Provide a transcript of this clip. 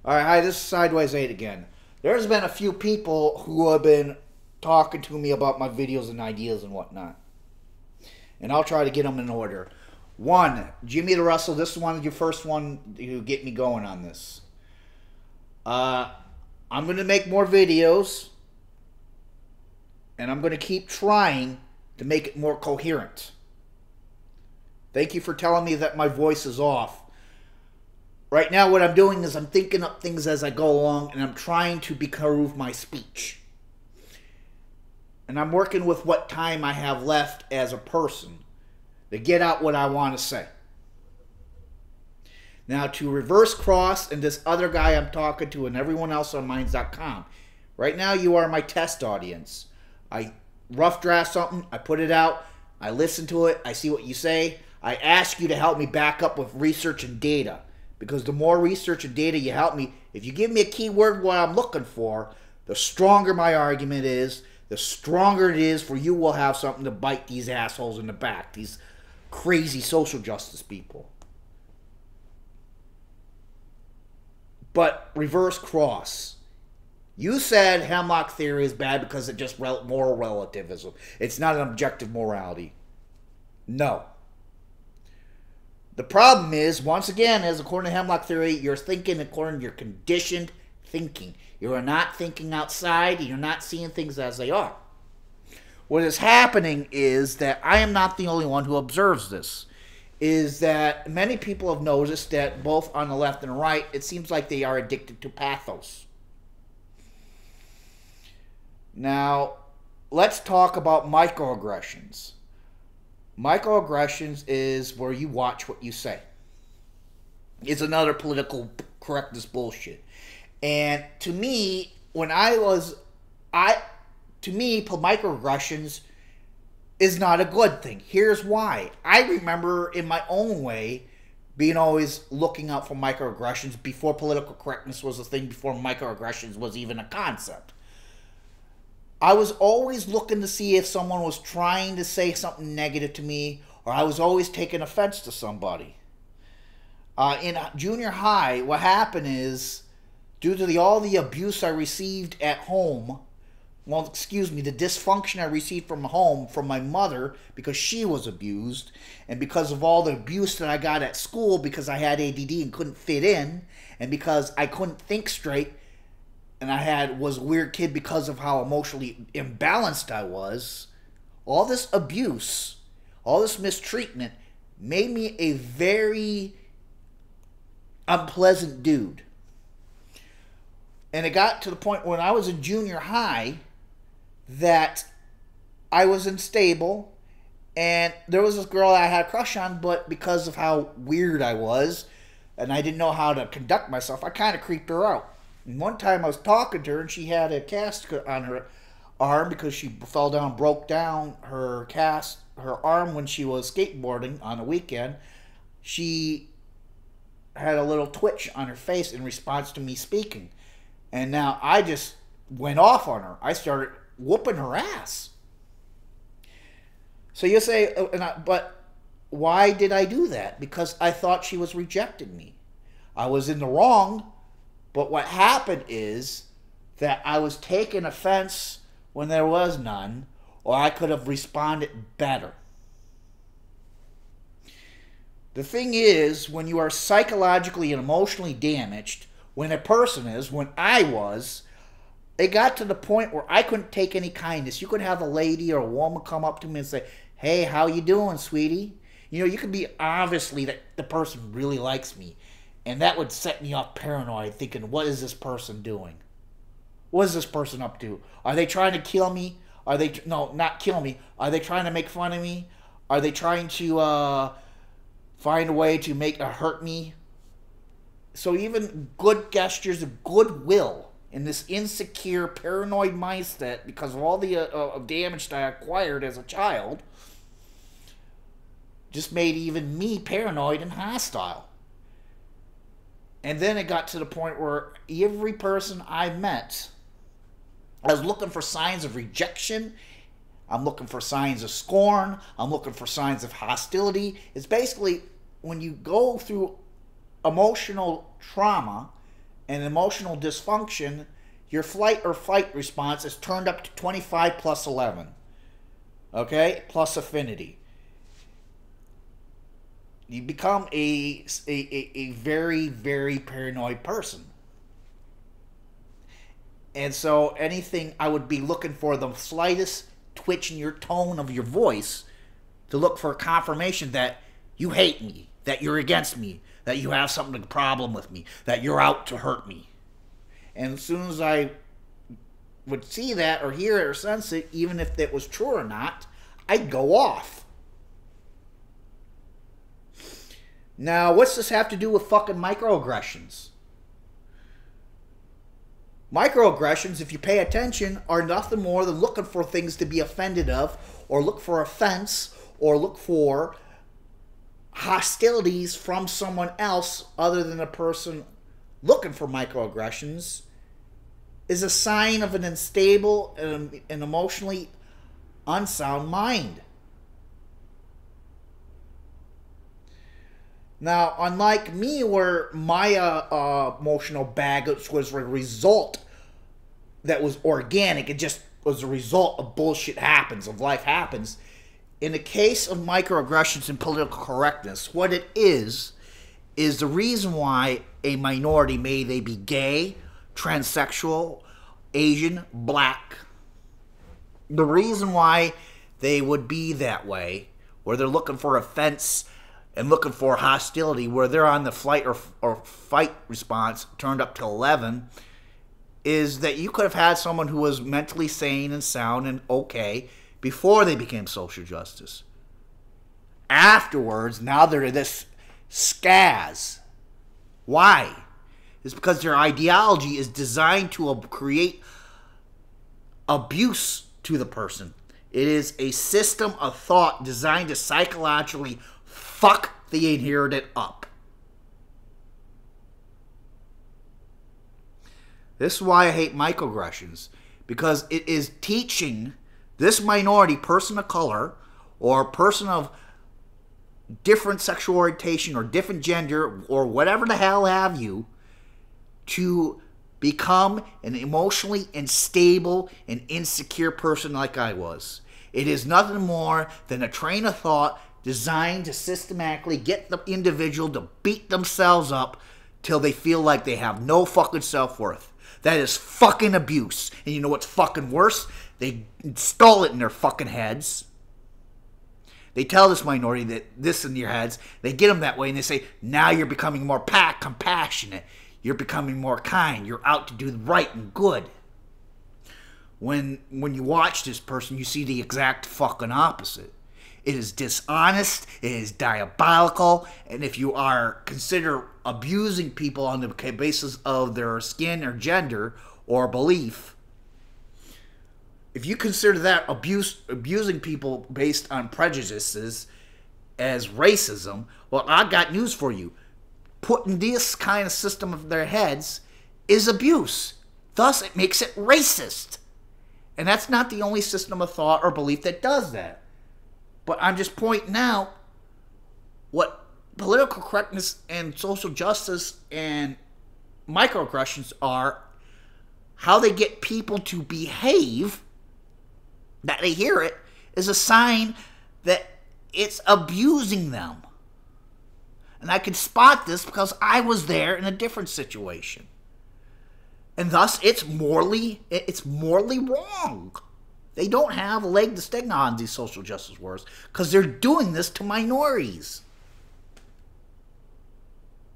Alright, hi, this is Sideways 8 again. There's been a few people who have been talking to me about my videos and ideas and whatnot. And I'll try to get them in order. One, JimmeTheRutsle, this is one of your first one to get me going on this. I'm going to make more videos. And I'm going to keep trying to make it more coherent. Thank you for telling me that my voice is off. Right now what I'm doing is I'm thinking up things as I go along, and I'm trying to improve my speech. And I'm working with what time I have left as a person to get out what I want to say. Now to ReverseCross and this other guy I'm talking to and everyone else on Minds.com. Right now you are my test audience. I rough draft something, I put it out, I listen to it, I see what you say. I ask you to help me back up with research and data. Because the more research and data you help me, if you give me a keyword what I'm looking for, the stronger my argument is, the stronger it is for you will have something to bite these assholes in the back, these crazy social justice people. But ReverseCross. You said hemlock theory is bad because it's just moral relativism. It's not an objective morality. No. The problem is, once again, as according to hemlock theory, you're thinking according to your conditioned thinking. You are not thinking outside. You're not seeing things as they are. What is happening is that I am not the only one who observes this. Is that many people have noticed that both on the left and the right, it seems like they are addicted to pathos. Now, let's talk about microaggressions. Microaggressions is where you watch what you say. It's another political correctness bullshit. And to me, microaggressions is not a good thing. Here's why. I remember in my own way being always looking out for microaggressions before political correctness was a thing, before microaggressions was even a concept. I was always looking to see if someone was trying to say something negative to me, or I was always taking offense to somebody. In junior high, what happened is, due to all the abuse I received at home, the dysfunction I received from home, from my mother, because she was abused, and because of all the abuse that I got at school because I had ADD and couldn't fit in, and because I couldn't think straight, and was a weird kid because of how emotionally imbalanced I was. All this abuse, all this mistreatment made me a very unpleasant dude. And it got to the point when I was in junior high that I was unstable, and there was this girl I had a crush on, but because of how weird I was and I didn't know how to conduct myself, I kind of creeped her out. And one time I was talking to her, and she had a cast on her arm because she fell down, broke down her arm when she was skateboarding on a weekend. She had a little twitch on her face in response to me speaking. And now I just went off on her. I started whooping her ass. So you say, but why did I do that? Because I thought she was rejecting me. I was in the wrong. But what happened is that I was taking offense when there was none, or I could have responded better. The thing is, when you are psychologically and emotionally damaged, when a person is, when I was, it got to the point where I couldn't take any kindness. You could have a lady or a woman come up to me and say, "Hey, how you doing, sweetie?" You know, you could be obviously that the person really likes me. And that would set me off paranoid, thinking, what is this person doing? What is this person up to? Are they trying to kill me? No, not kill me. Are they trying to make fun of me? Are they trying to find a way to hurt me? So even good gestures of goodwill in this insecure, paranoid mindset, because of all the damage that I acquired as a child, just made even me paranoid and hostile. And then it got to the point where every person I met, I was looking for signs of rejection. I'm looking for signs of scorn. I'm looking for signs of hostility. It's basically when you go through emotional trauma and emotional dysfunction, your flight or fight response is turned up to 25 plus 11. Okay? Plus affinity. You become a very, very paranoid person. And so anything, I would be looking for the slightest twitch in your tone of your voice to look for confirmation that you hate me, that you're against me, that you have something, a problem with me, that you're out to hurt me. And as soon as I would see that or hear it or sense it, even if it was true or not, I'd go off. Now, what's this have to do with fucking microaggressions? Microaggressions, if you pay attention, are nothing more than looking for things to be offended of, or look for offense, or look for hostilities from someone else other than a person looking for microaggressions, is a sign of an unstable and emotionally unsound mind. Now, unlike me, where my emotional baggage was a result that was organic, it just was a result of bullshit happens, of life happens. In the case of microaggressions and political correctness, what it is the reason why a minority, may they be gay, transsexual, Asian, black, the reason why they would be that way, where they're looking for offense and looking for hostility, where they're on the flight or fight response turned up to 11, is that you could have had someone who was mentally sane and sound and okay before they became social justice. Afterwards, now they're this scaz. Why? It's because their ideology is designed to create abuse to the person. It is a system of thought designed to psychologically fuck the inherited up. This is why I hate microaggressions, because it is teaching this minority, person of color, or person of different sexual orientation or different gender or whatever the hell have you, to become an emotionally unstable and insecure person like I was. It is nothing more than a train of thought designed to systematically get the individual to beat themselves up till they feel like they have no fucking self-worth. That is fucking abuse. And you know what's fucking worse? They install it in their fucking heads. They tell this minority that this in your heads. They get them that way and they say, now you're becoming more compassionate. You're becoming more kind. You're out to do right and good. When you watch this person, you see the exact fucking opposite. It is dishonest, it is diabolical, and if you are consider abusing people on the basis of their skin or gender or belief, if you consider that abusing people based on prejudices as racism, well, I got news for you. Putting this kind of system of their heads is abuse. Thus, it makes it racist. And that's not the only system of thought or belief that does that. But I'm just pointing out what political correctness and social justice and microaggressions are, how they get people to behave, that they hear it, is a sign that it's abusing them. And I can spot this because I was there in a different situation. And thus, it's morally wrong. They don't have a leg to stand on, these social justice wars, because they're doing this to minorities.